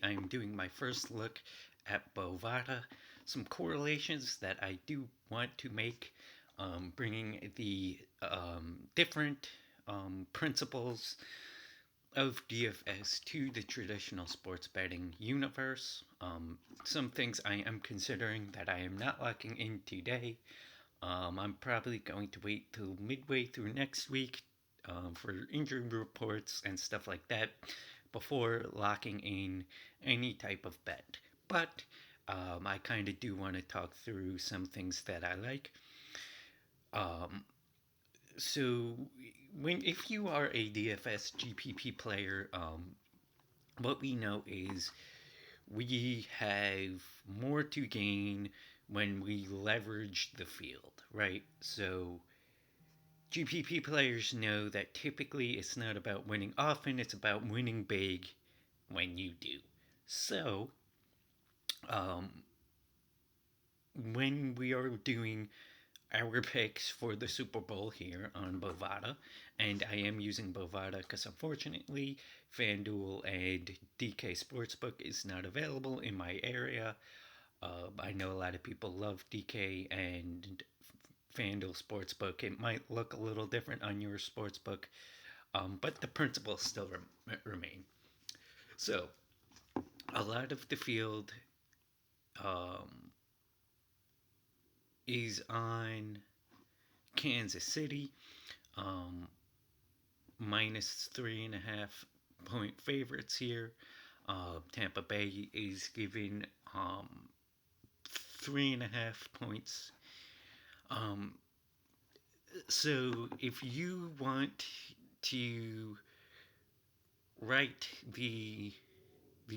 I'm doing my first look at Bovada, some correlations that I do want to make, bringing the different principles of DFS to the traditional sports betting universe. Some things I am considering that I am not locking in today. I'm probably going to wait till midway through next week for injury reports and stuff like that before locking in any type of bet. But I kind of do want to talk through some things that I like. Um, so, if you are a DFS GPP player, what we know is we have more to gain when we leverage the field, right? So GPP players know that typically it's not about winning often, it's about winning big when you do. So, um, when we are doing our picks for the Super Bowl here on Bovada, and I am using Bovada because unfortunately FanDuel and DK Sportsbook is not available in my area. I know a lot of people love DK and FanDuel Sportsbook. It might look a little different on your sportsbook, but the principles still remain. So, a lot of the field um, is on Kansas City, um, minus 3.5 point favorites here. Tampa Bay is given 3.5 points. Um, so if you want to write the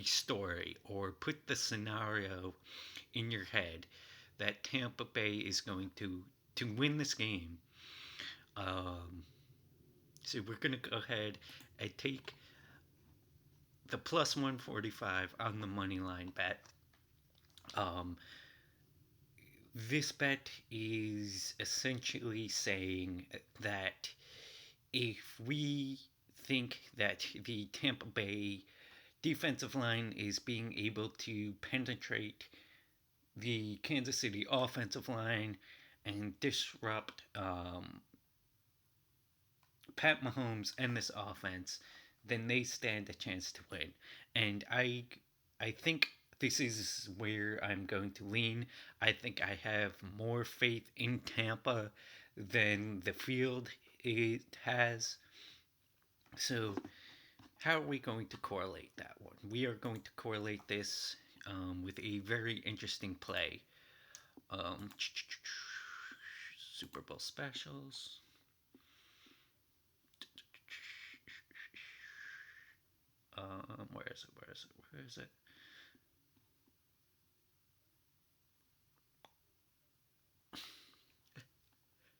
story or put the scenario in your head that Tampa Bay is going to win this game, um, so we're going to go ahead and take the plus 145 on the money line bet. Um, this bet is essentially saying that if we think that the Tampa Bay defensive line is being able to penetrate the Kansas City offensive line and disrupt Pat Mahomes and this offense, then they stand a chance to win. And I think this is where I'm going to lean. I think I have more faith in Tampa than the field it has. So how are we going to correlate that one? We are going to correlate this with a very interesting play. Um, Super Bowl specials. Where is it? Where is it? Where is it?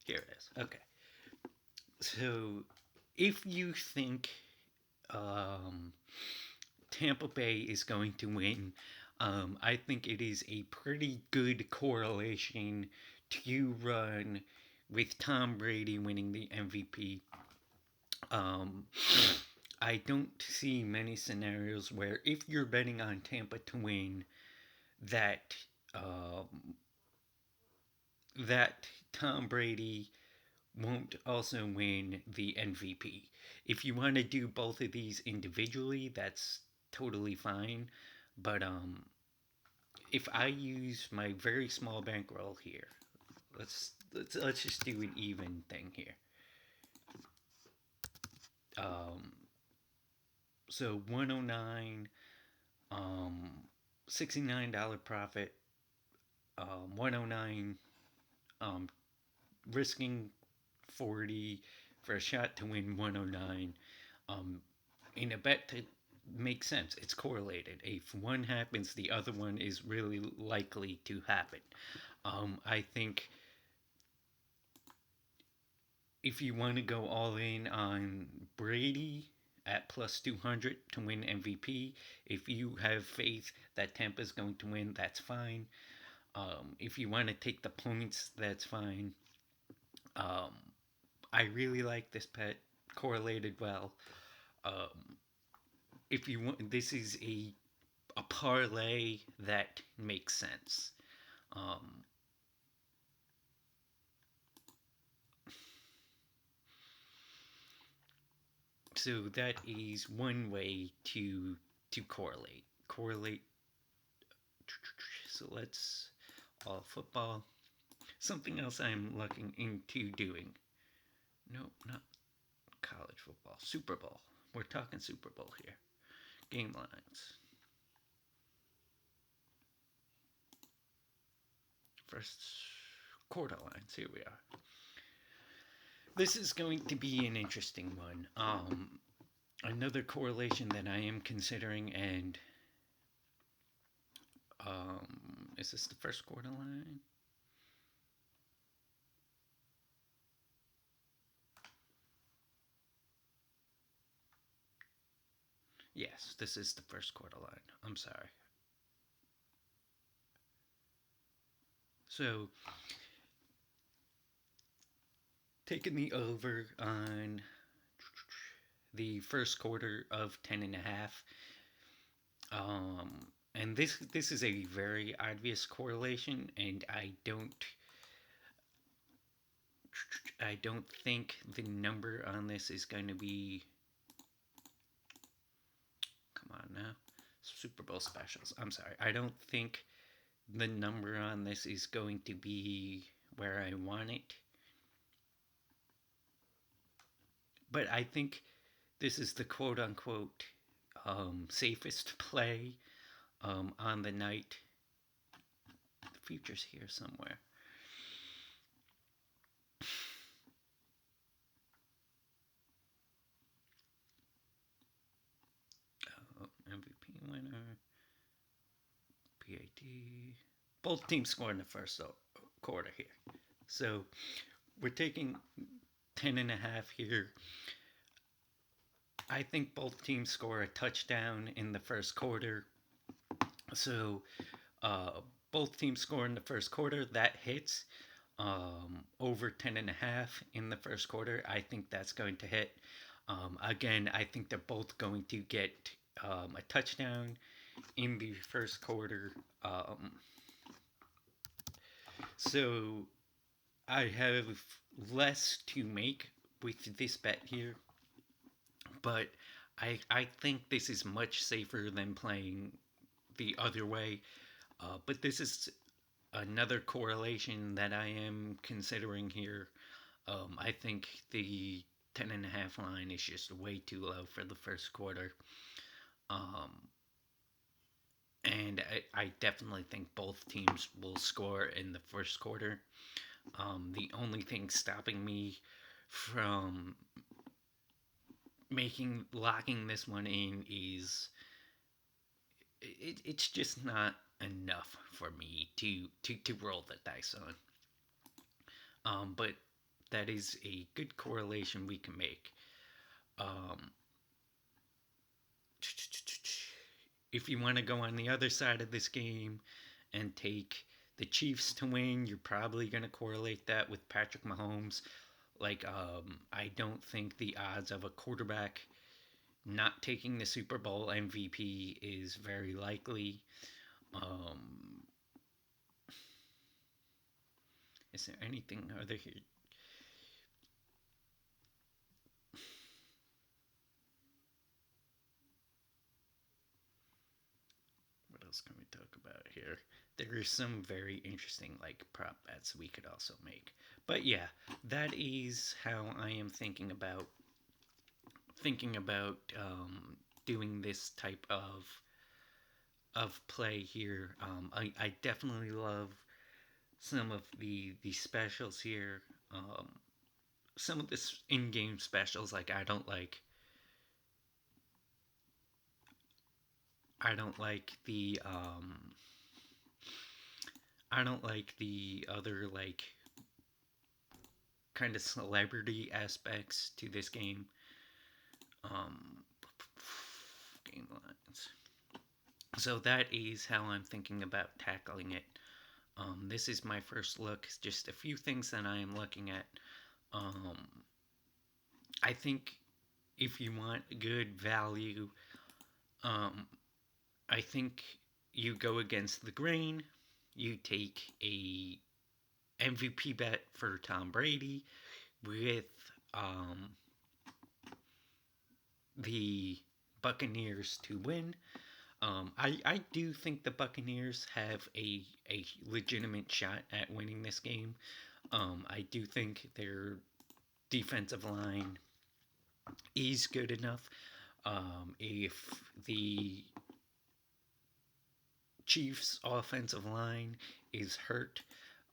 Here it is. Okay. So if you think um, Tampa Bay is going to win, I think it is a pretty good correlation to run with Tom Brady winning the MVP. Um, I don't see many scenarios where if you're betting on Tampa to win, that um, that Tom Brady won't also win the MVP. If you want to do both of these individually, that's totally fine. But if I use my very small bankroll here, let's just do an even thing here. Um, so 109, um, $69 profit, 109, um, risking 40 for a shot to win 109. Um, in a bet that makes sense. It's correlated. If one happens, the other one is really likely to happen. I think if you want to go all in on Brady at plus 200 to win MVP, if you have faith that Tampa's going to win, that's fine. If you want to take the points, that's fine. Um, I really like this bet, correlated well. Um, if you want, this is a parlay that makes sense. Um, so that is one way to correlate. So let's football. Something else I'm looking into doing. Nope, not college football. Super Bowl. We're talking Super Bowl here. Game lines. First quarter lines. Here we are. This is going to be an interesting one. Another correlation that I am considering, and is this the first quarter line? Yes, this is the first quarter line. I'm sorry. So, taking the over on the first quarter of 10.5. And this is a very obvious correlation, and I don't think the number on this is going to be. Come on now, Super Bowl specials. I'm sorry. I don't think the number on this is going to be where I want it. But I think this is the quote unquote safest play on the night. The future's here somewhere. MVP winner. PAT. Both teams scored in the first quarter here. So we're taking 10.5 here. I think both teams score a touchdown in the first quarter. So both teams score in the first quarter. That hits over 10.5 in the first quarter. I think that's going to hit. Again, I think they're both going to get a touchdown in the first quarter. So I have less to make with this bet here, but I think this is much safer than playing the other way. But this is another correlation that I am considering here. I think the 10.5 line is just way too low for the first quarter. And I definitely think both teams will score in the first quarter. The only thing stopping me from locking this one in is it's just not enough for me to roll the dice on. But that is a good correlation we can make. Um, if you want to go on the other side of this game and take the Chiefs to win, you're probably going to correlate that with Patrick Mahomes. Like, I don't think the odds of a quarterback not taking the Super Bowl MVP is very likely. Um, is there anything other here? What else can we talk about here? There are some very interesting like prop bets we could also make. But yeah, that is how I am thinking about doing this type of play here. I definitely love some of the specials here. Some of this in-game specials, like I don't like the other like kind of celebrity aspects to this game. Um, Game lines. So that is how I'm thinking about tackling it. This is my first look. Just a few things that I am looking at. Um, I think if you want good value, um, I think you go against the grain. You take a MVP bet for Tom Brady with um, the Buccaneers to win. I do think the Buccaneers have a legitimate shot at winning this game. I do think their defensive line is good enough. If the Chiefs' offensive line is hurt,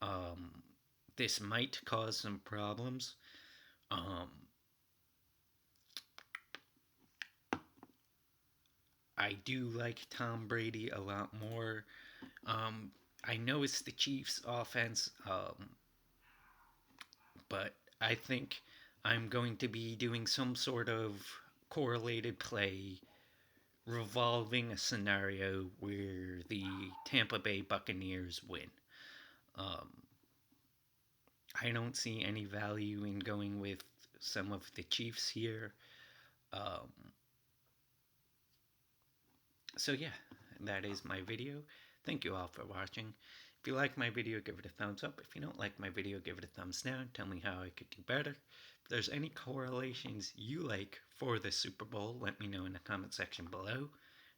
um, this might cause some problems. Um, I do like Tom Brady a lot more. Um, I know it's the Chiefs' offense, but I think I'm going to be doing some sort of correlated play revolving a scenario where the Tampa Bay Buccaneers win. Um, I don't see any value in going with some of the Chiefs here. Um, so, yeah, that is my video. Thank you all for watching. If you like my video, give it a thumbs up. If you don't like my video, give it a thumbs down. Tell me how I could do better. If there's any correlations you like for the Super Bowl, let me know in the comment section below.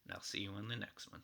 And I'll see you on the next one.